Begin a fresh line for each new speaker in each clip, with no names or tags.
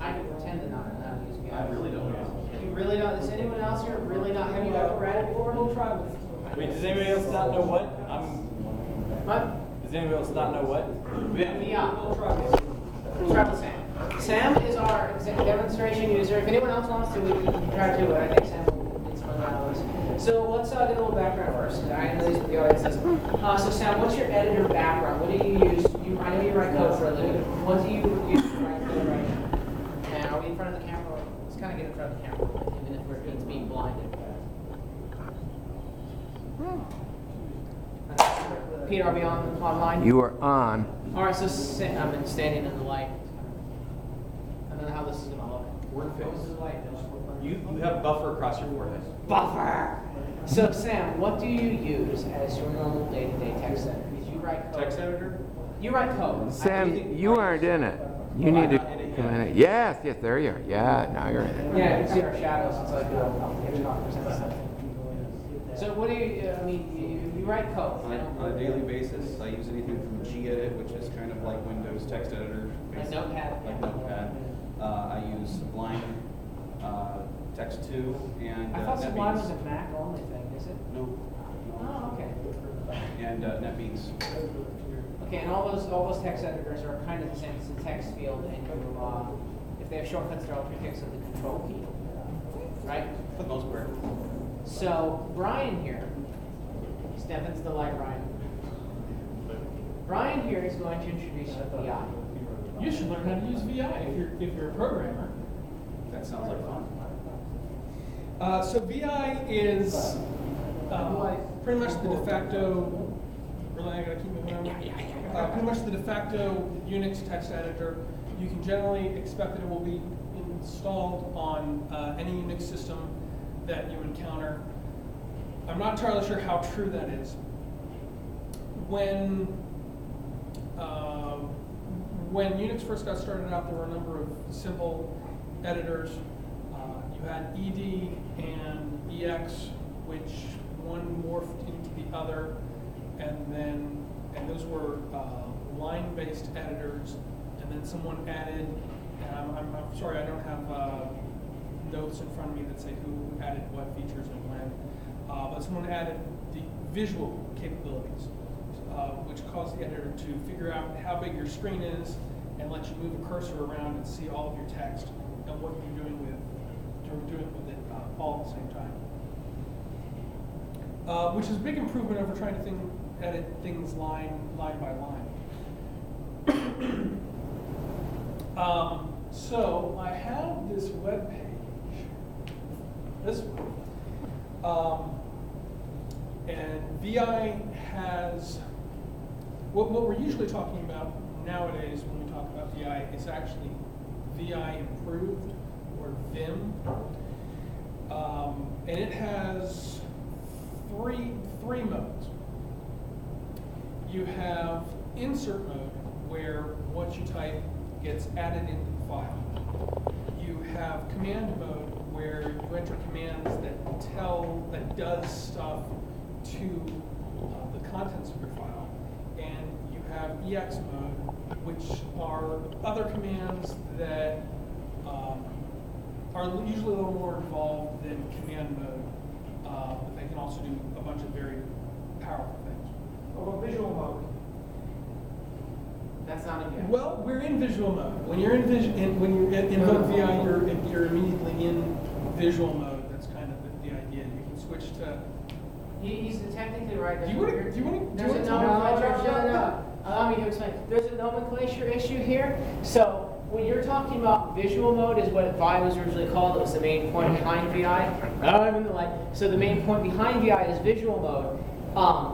I can pretend to not know how to use VI.
I really don't know.
You really don't? Is anyone else here really not? Have you ever read it before?
We'll try with.
Wait, does anybody else not know what?
What?
Does anybody else not know what?
VI.
We'll try with.
Try with Sam. Sam is our demonstration user. If anyone else wants to, we can try to do it. I think Sam will get some of those. So let's get a little background first. I know these are the audiences. So Sam, what's your editor background? What do you use? I know you write code for a living. What do you use to write code right now? And are we in front of the camera? Let's kind of get in front of the camera, even if it's being blinded. Peter, are we online?
You are on.
All right, so I've been standing in the light. I don't know how this is going to look.
Word face.
This is light.
You have buffer across your forehead.
Buffer. So Sam, what do you use as your normal day-to-day text editor? Because you write code.
Text editor?
You write code.
Sam, you aren't in it. You need to come in it. Yes, there you are. Yeah, now you're in it.
Yeah, you can see our shadows. It's like so what do you? I mean, you write code.
On a daily basis, I use anything from gedit, which is kind of like Windows text editor.
Like Notepad.
Like Notepad. I use Sublime, Text 2, and
I thought Sublime was
NetBeans.
a Mac only thing. Is it?
No.
Oh, okay.
And NetBeans.
Okay, and all those text editors are kind of the same. It's a text field, and you, if they have shortcuts, they're all prefixed with the control key, right?
For the most part.
So Bryan here, step into the light, Bryan. Bryan here is going to introduce you to VI.
You should learn how to use VI if you're a programmer.
That sounds like fun.
So VI is pretty much the de facto. Really, I gotta keep moving on. Pretty much the de facto Unix text editor. You can generally expect that it will be installed on any Unix system that you encounter. I'm not entirely sure how true that is. When Unix first got started out, there were a number of simple editors. You had ED and EX, which one morphed into the other, and those were line-based editors. And then someone added. I'm sorry, I don't have notes in front of me that say who added what features and when. But someone added the visual capabilities, which caused the editor to figure out how big your screen is and let you move a cursor around and see all of your text and what you're doing with it all at the same time. Which is a big improvement over trying to edit things line by line. So I have this web page, this one, and VI has what we're usually talking about nowadays when we talk about VI is actually VI improved or Vim, and it has three modes. You have insert mode, where what you type gets added into the file. You have command mode, where you enter commands that does stuff to the contents of your file. And you have EX mode, which are other commands that are usually a little more involved than command mode, but they can also do a bunch of very powerful things.
What about visual mode?
That's not a VI.
Well, we're in visual mode. When you're when you invoke VI, you're immediately in visual mode. That's kind of the idea. You can switch to.
He's technically right.
Do you want to?
There's a nomenclature. No. Allow me to explain. There's a nomenclature issue here. So when you're talking about visual mode is what VI was originally called. It was the main point behind VI. So the main point behind VI is visual mode.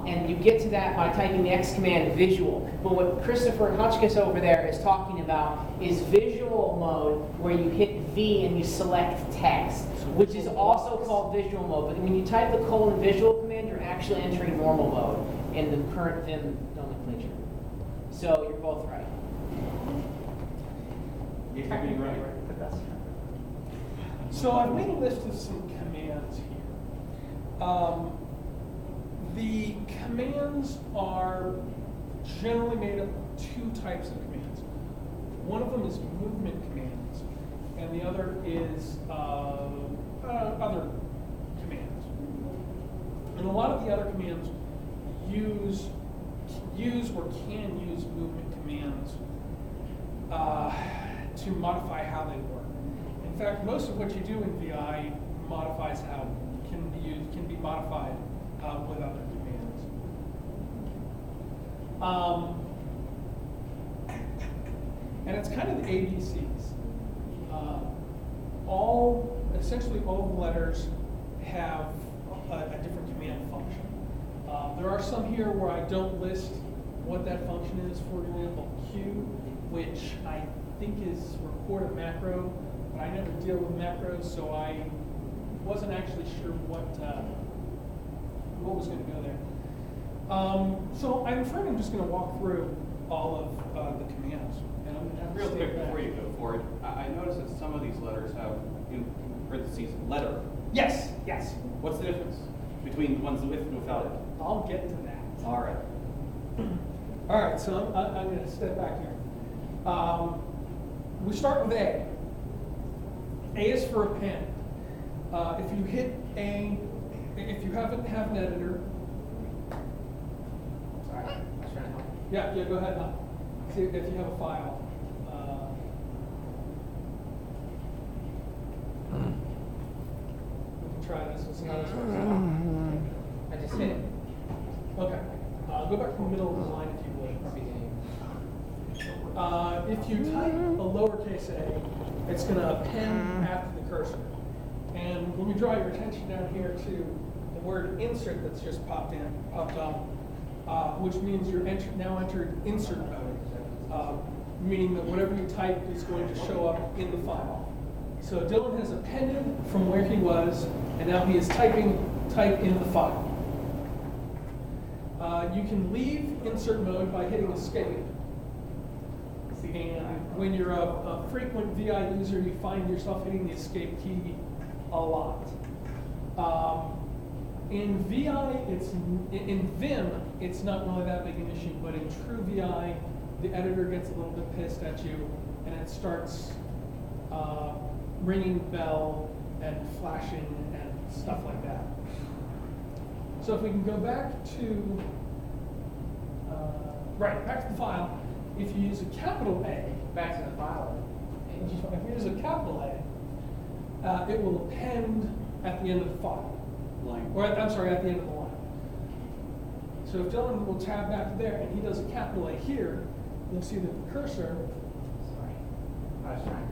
And you get to that by typing the X command visual. But what Christopher Hotchkiss over there is talking about is visual mode, where you hit V and you select text, which is also called visual mode. But when you type the visual command, you're actually entering normal mode in the current Vim nomenclature. So you're both right.
You're being right.
So I've made a list of some commands here. The commands are generally made up of two types of commands. One of them is movement commands, and the other is other commands. And a lot of the other commands use or can use movement commands to modify how they work. In fact, most of what you do in VI modifies how can be modified with other commands. And it's kind of the ABCs. Essentially all the letters have a different command function. There are some here where I don't list what that function is. For example, Q, which I think is record a macro, but I never deal with macros, so I wasn't actually sure what was going to go there. So I'm afraid I'm just going to walk through all of the commands. And I'm going to have to
Real
stay
quick
back.
before you go forward, I noticed that some of these letters have, in parentheses, letter.
Yes, yes.
What's the difference between the ones with and without it?
I'll get to that.
All right.
All right, so I'm going to step back here. We start with A. A is for a pen. If you hit A, if you have an editor,
Sorry, I was trying to help.
yeah, go ahead now. See if you have a file. We can try this. It's not as hard.
I just hit it.
Okay. Go back to the middle of the line if you would. If you type a lowercase a, it's going to append after the cursor. And let me draw your attention down here to the word insert that's just popped up, which means you're now entered insert mode, meaning that whatever you type is going to show up in the file. So Dylan has appended from where he was, and now he is typing type in the file. You can leave insert mode by hitting escape. And when you're a frequent VI user, you find yourself hitting the escape key a lot. In VI, in Vim, it's not really that big an issue, but in true VI, the editor gets a little bit pissed at you, and it starts ringing the bell and flashing and stuff like that. So if we can go back to back to the file. If you use a capital A,
Back to the file.
if you use a capital A, it will append at the end of the file.
Line.
Or, I'm sorry, at the end of the line. So if Dylan will tab back there and he does a capital A here, you'll see that the cursor
Sorry. I was trying.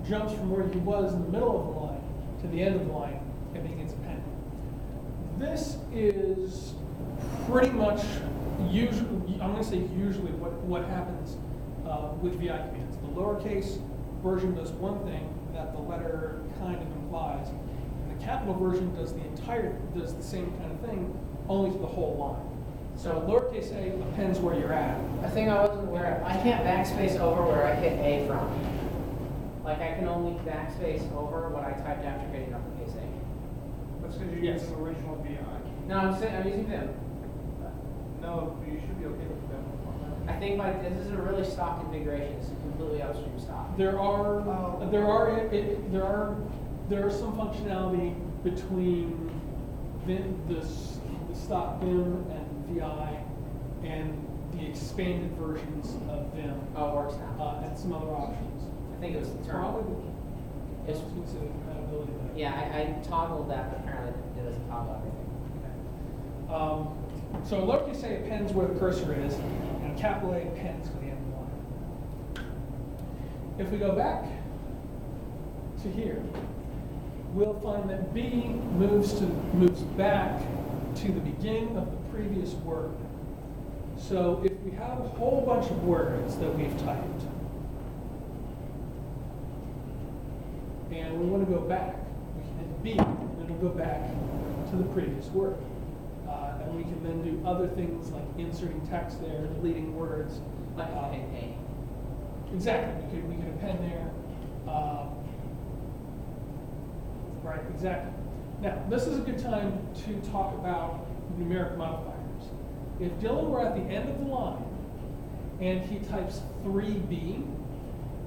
jumps from where he was in the middle of the line to the end of the line and begins appending. This is pretty much usually, I'm going to say usually what happens with VI commands. The lowercase version does one thing that the letter kind of implies, and the capital version does the same kind of thing, only to the whole line. So lowercase a appends where you're at.
A thing I wasn't aware of, I can't backspace over where I hit A from. Like I can only backspace over what I typed after hitting uppercase A.
That's because you're
Yes.
using original VI.
No, I'm using Vim.
No, you should be okay with that.
I think this is a really stock configuration. This is completely upstream stock.
There are some functionality between Vim, the stock Vim and VI, and the expanded versions of Vim,
Oh, it works now.
and some other options.
I think it was the term.
Probably, it's considered compatibility there.
Yeah, I toggled that, but apparently it doesn't toggle everything.
So lowercase a appends where the cursor is, and capital A appends to the end of the line. If we go back to here, we'll find that B moves back to the beginning of the previous word. So if we have a whole bunch of words that we've typed, and we want to go back, we can hit B, and it'll go back to the previous word. And we can then do other things like inserting text there, deleting words.
Like hit A.
Exactly, we could append there. Right, exactly. Now, this is a good time to talk about numeric modifiers. If Dylan were at the end of the line and he types 3B,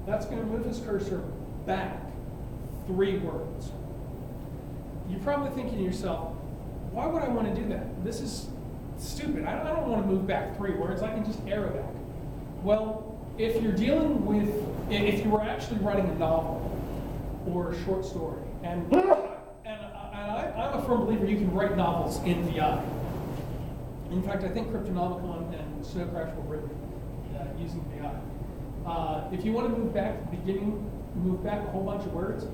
that's going to move his cursor back 3 words. You're probably thinking to yourself, why would I want to do that? This is stupid. I don't want to move back 3 words. I can just arrow back. Well, if you're dealing with, if you were actually writing a novel or a short story, and I'm a firm believer you can write novels in VI. In fact, I think Cryptonomicon and Snow Crash were written using VI. If you want to move back to the beginning, move back a whole bunch of words,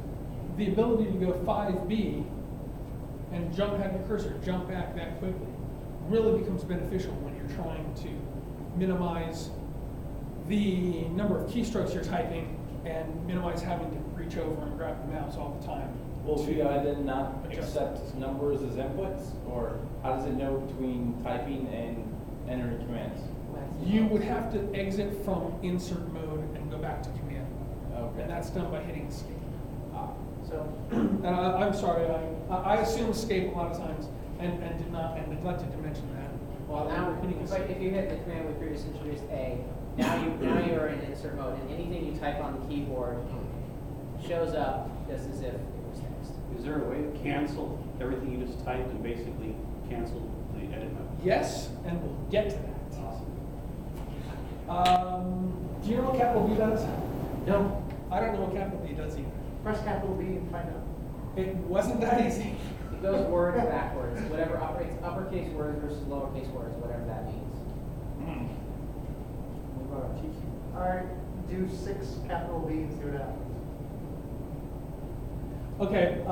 the ability to go 5B and have your cursor jump back that quickly really becomes beneficial when you're trying to minimize the number of keystrokes you're typing and minimize having to reach over and grab the mouse all the time.
Will
to
VI then not
adjust.
accept numbers as inputs, or how does it know between typing and entering commands?
You would have to exit from insert mode and go back to command mode.
Okay.
And that's done by hitting escape.
So,
And I'm sorry, I assume escape a lot of times and did not, and neglected to mention that.
well, now,
Hitting
if
escape.
you hit the command we previously introduced A, now you are in insert mode, and anything you type on the keyboard shows up just as if it was text.
Is there a way to cancel everything you just typed and basically cancel the edit mode?
Yes, and we'll get to that.
Awesome.
Do you know what capital B does?
No.
I don't know what capital B does either.
Press capital B and find out.
It wasn't that easy.
It goes words backwards, whatever operates uppercase words versus lowercase words, whatever that means.
All right, do 6 capital B and see what happens.
Okay,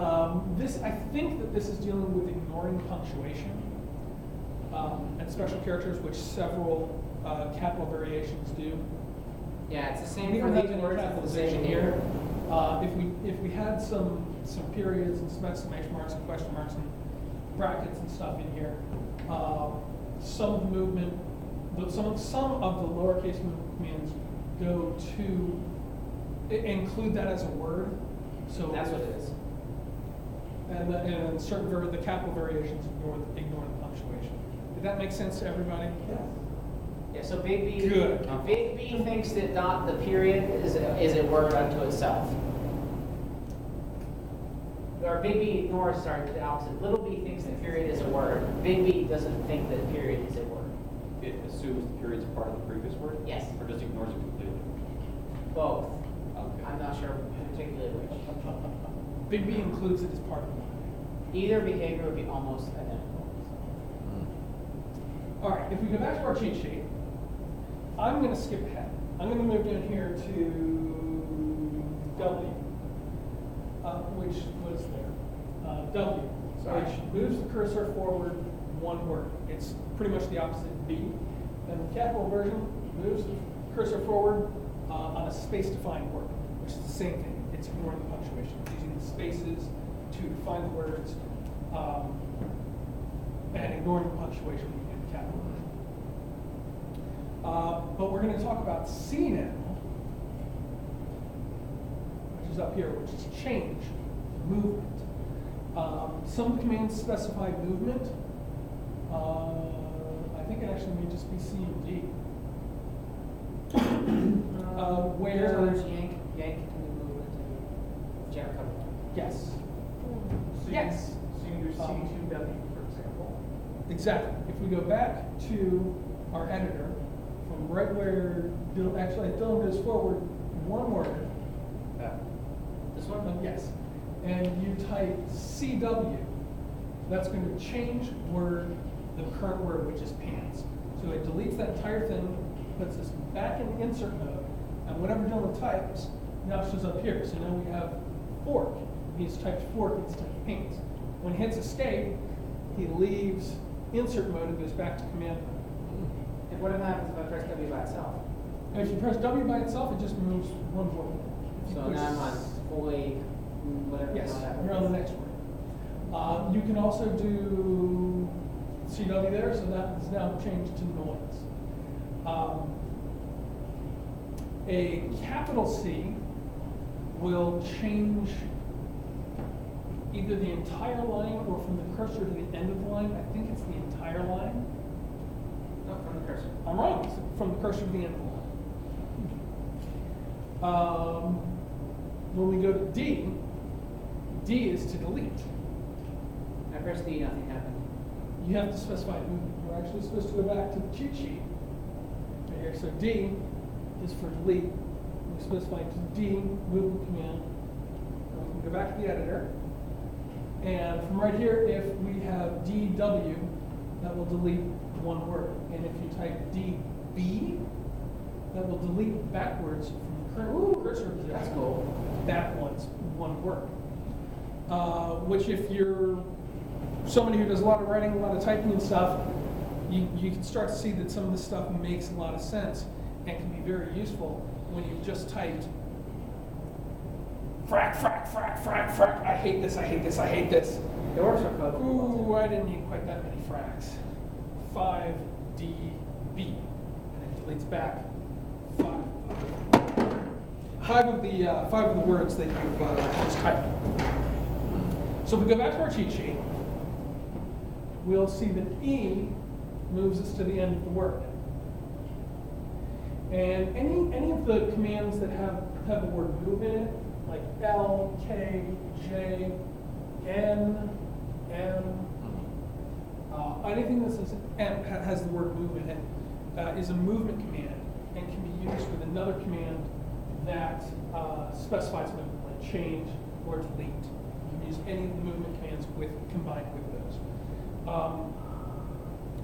I think that this is dealing with ignoring punctuation and special characters, which several capital variations do.
Yeah, it's the
We
same for
don't have
these
any
words, it's the
capitalization
same
here.
here.
If we had some periods and some exclamation marks and question marks and brackets and stuff in here, some of the movement, some of the lowercase movement commands go to include that as a word. So
That's what it is.
And certain the capital variations ignore the punctuation. Did that make sense to everybody?
Yeah, so big B.
Good.
Big B thinks that the period is a word unto itself. Or big B ignores, sorry, the opposite. Little b thinks the period is a word. Big B doesn't think that period is a word.
It assumes the period's part of the previous word?
Yes.
Or just ignores it completely?
Both.
Okay.
I'm not sure particularly which.
Big B includes it as part of it.
Either behavior would be almost identical.
All right, if we go back to our cheat sheet, I'm going to skip ahead. I'm going to move down here to W, which was there. W, which moves the cursor forward 1 word. It's pretty much the opposite of B. And the capital version moves the cursor forward on a space-defined word, which is the same thing. It's ignoring the punctuation. It's using the spaces to define the words and ignoring the punctuation in the capital version. But we're going to talk about C now, which is up here, which is change, movement. Some commands specify movement. I think it actually may just be C and D. Where
There's yank can be moved into jam cover.
yes,
So
Yes.
So you can do C2W, for example.
exactly. If we go back to our editor, from right where Dylan goes forward 1 word.
This one?
Yes. And you type CW, that's going to change the current word, which is pants. So it deletes that entire thing, puts us back in insert mode, and whatever Dylan types now shows up here. So now we have fork. He's typed fork instead of pants. When he hits escape, he leaves insert mode and goes back to command mode.
And what happens if I press W by itself?
And if you press W by itself, it just moves 1 word. If you
So
push
now I'm on fully, whatever.
Yes,
how that
you're on the
works.
next word. You can also do CW there, so that is now changed to noise. A capital C will change either the entire line or from the cursor to the end of the line. I think it's the entire line.
No, from the cursor.
I'm wrong, it's from the cursor to the end of the line. When we go to D, D is to delete.
I pressed D, nothing happened.
You have to specify movement. We're actually supposed to go back to the cheat sheet. Right here. So D is for delete. We specify to D movement command. And we can go back to the editor. And from right here, if we have DW, that will delete one word. And if you type DB, that will delete backwards from the current cursor position.
That's cool.
That one's one word. Which if you're somebody who does a lot of writing, a lot of typing and stuff, you can start to see that some of this stuff makes a lot of sense and can be very useful when you've just typed frack, frack, frack, frack, frack, I hate this, I hate this, I hate this.
It works for code.
Ooh, I didn't need quite that many fracks. 5DB, and it deletes back 5 of the words that you've just typed. So if we go back to our cheat sheet, we'll see that E moves us to the end of the word. And any of the commands that have the word move in it, like L, K, J, N, M, anything that says M has the word move in it, is a movement command and can be used with another command that specifies movement, like change or delete. You can use any of the movement commands combined with those.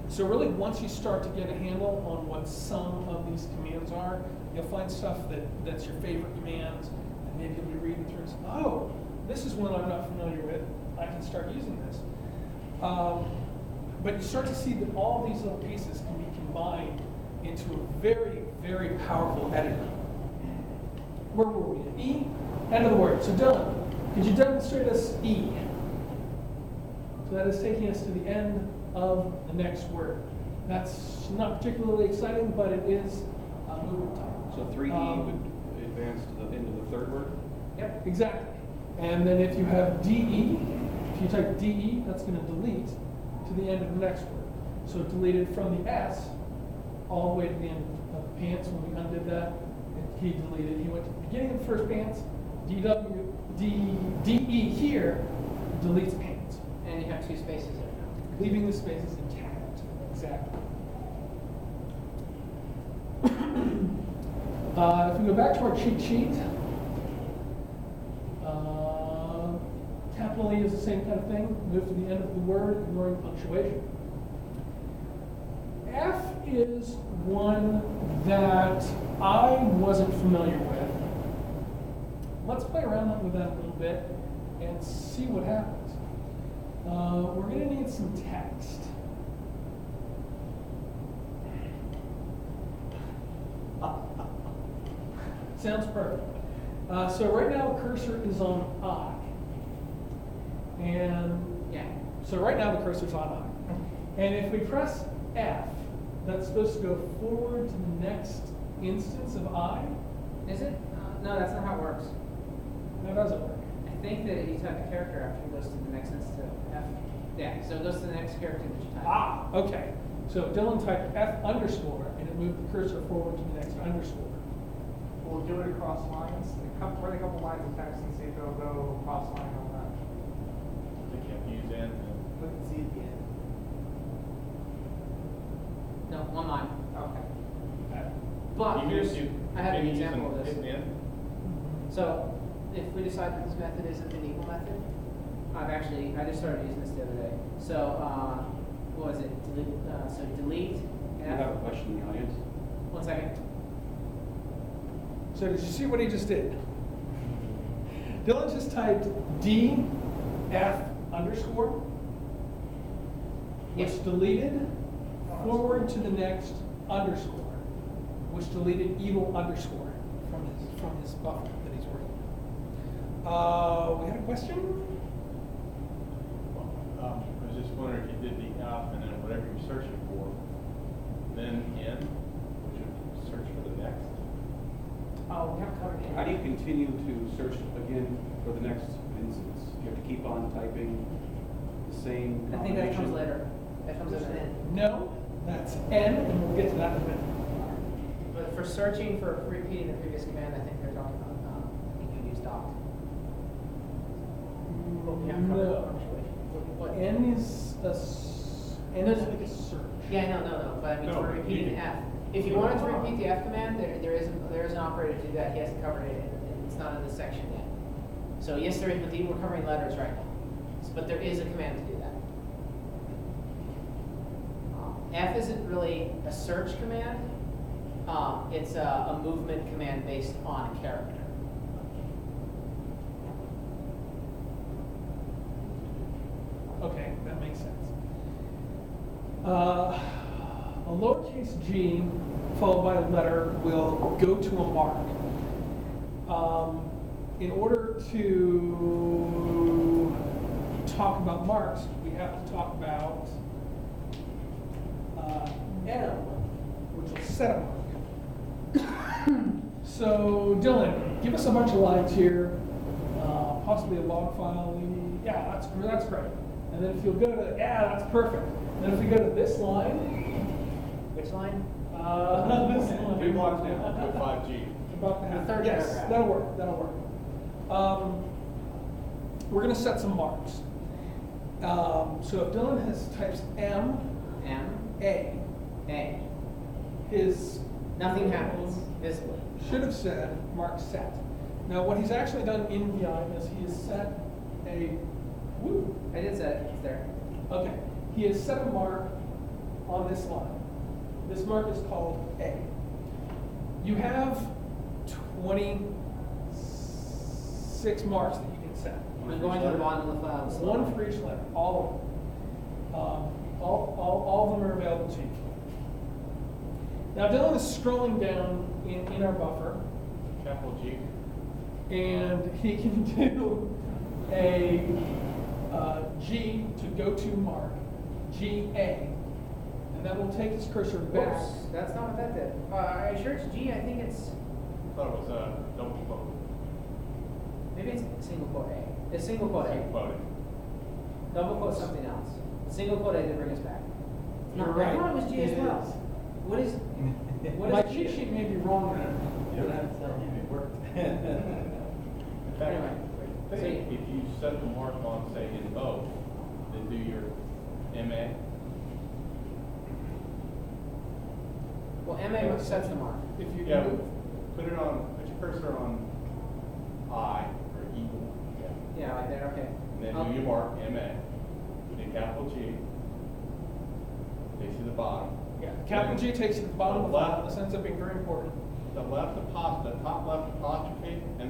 So really, once you start to get a handle on what some of these commands are, you'll find stuff that's your favorite commands, and maybe you'll be reading through and say, oh, this is one I'm not familiar with. I can start using this. But you start to see that all these little pieces can be combined into a very, very powerful editor. Where were we? At E? End of the word. So Dylan, could you demonstrate us E? So that is taking us to the end of the next word. That's not particularly exciting, but it is a movement type.
So 3E would advance to the end of the third word?
Yep, exactly. And then if you have DE, if you type DE, that's going to delete to the end of the next word. So it deleted from the S all the way to the end of the pants. When we undid that, he deleted. He went to the beginning of the first pants. DE here deletes pants.
And you have two spaces there now.
Leaving the spaces intact. Exactly. If we go back to our cheat sheet, capital E is the same kind of thing. Move to the end of the word, ignoring punctuation. F is one that I wasn't familiar with. Let's play around with that a little bit and see what happens. We're going to need some text. Sounds perfect. So right now the cursor is on I. And
Yeah.
so right now the cursor's on I. And if we press F, that's supposed to go forward to the next instance of I.
Is it? No, that's not how it works.
That doesn't work.
I think that you type a character after it goes to the next instance of F. Yeah, so it goes to the next character that you type.
Ah, okay. So Dylan typed F underscore, and it moved the cursor forward to the next underscore.
We'll do it across lines, write a couple lines of text and see if it'll go cross line on that.
They can't use N.
Put the Z at the end.
No, one line.
Okay.
But
Even
here's,
if you
I have an
continue
example of
using
this.
N?
So if we decide that this method isn't an equal method, I just started using this the other day. So what was it? Delete
I have a question in the audience.
1 second.
So did you see what he just did? Dylan just typed D F underscore, which
Yes.
deleted forward to the next underscore, which deleted evil underscore from his buffer that he's working on. We had a question?
I was just wondering if you did the F and then whatever you're searching for, then N, would you search for the next?
Oh, we haven't covered it.
How do you continue to search again for the next instance? You have to keep on typing the same
I think that comes
combination?
later. That comes at the end.
No, that's N, and we'll get to that in a minute.
But for searching for repeating the previous command, I think they're talking about, I think you used docked. Well, we have covered
No.
punctuation. What?
N is like a search.
Yeah, no, but I mean,
No,
for repeating
repeating.
F. If you wanted to repeat the F command, there is an operator to do that, he hasn't covered it, it's not in this section yet. So yes, there is, but we're covering letters right now. But there is a command to do that. F isn't really a search command, it's a movement command based on a character.
Okay, that makes sense. A lowercase g followed by a letter will go to a mark. In order to talk about marks, we have to talk about M, which will set a mark. So Dylan, give us a bunch of lines here, possibly a log file. Yeah, that's great. And then if you'll go to, yeah, that's perfect. And then if we go to this line,
Which line?
this line.
3 blocks down, go 5G.
About the half.
The third
Yes,
paragraph.
that'll work. We're gonna set some marks. So if Dylan types M, A, his
Nothing happens visibly.
should have said mark set. Now what he's actually done in VI is he has set a, woo,
I did say it, it's there.
okay, he has set a mark on this line. This mark is called A. You have 26 marks that you can set.
I'm going to the bottom of the file.
One for each letter, all of them. All of them are available to you. Now Dylan is scrolling down in our buffer,
Capital G.
and he can do a G to go to mark, GA, and that will take his cursor back.
Whoops, that's not what that did. Are you sure it's G? I think it's,
Thought it was a double quote.
maybe it's single quote A. It's single quote A.
Quoting.
Double quote something else. Single quote A did bring us back. No,
You're right.
I thought it was G as
It
well.
is.
What is,
My
G?
cheat sheet may be wrong there.
You don't have to tell him it worked. In fact,
Anyway,
I
so
think if you set the mark on, say, in O, then do your MA.
Well, MA sets the mark.
If you
Yeah,
move,
put your cursor on I or E.
Yeah, right there, okay.
And then do your mark, MA. Then capital G. Takes you to the bottom.
yeah, capital G takes you to the bottom of the
Left.
file. This ends up being very important.
The top left apostrophe, and